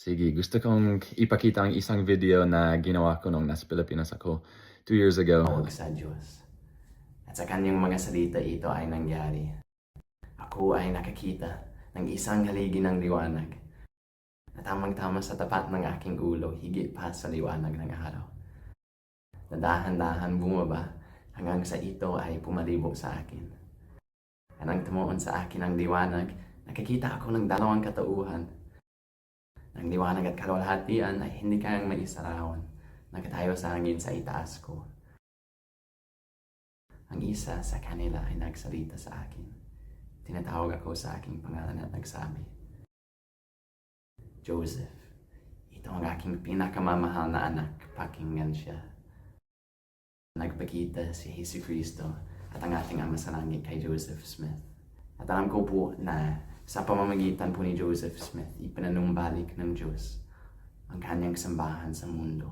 Sige, gusto kong ipakita ang isang video na ginawa ko nung nasa Pilipinas ako 2 years ago. Tawag sa Diyos. At sa kanyang mga salita ito ay nangyari. Ako ay nakakita ng isang haligi ng liwanag na tamang-tama sa tapat ng aking ulo, higit pa sa liwanag ng araw. Na dahan-dahan bumaba hanggang sa ito ay pumalibot sa akin. At nang tumuon sa akin ang liwanag, nakakita ako ng dalawang katauhan. Ng liwanag at kalwalhatian ay hindi kayang maisarawan. Nakatayo sa hangin sa itaas ko. Ang isa sa kanila ay nagsalita sa akin. Tinatawag ako sa aking pangalan at nagsabi, Joseph, ito ang aking pinakamamahal na anak, pakinggan siya. Nagpakita si Jesucristo at ang ating Ama sa Langit kay Joseph Smith. At alam ko po na sa pamamagitan po ni Joseph Smith, ipinanumbalik ng Diyos ang kanyang sambahan sa mundo.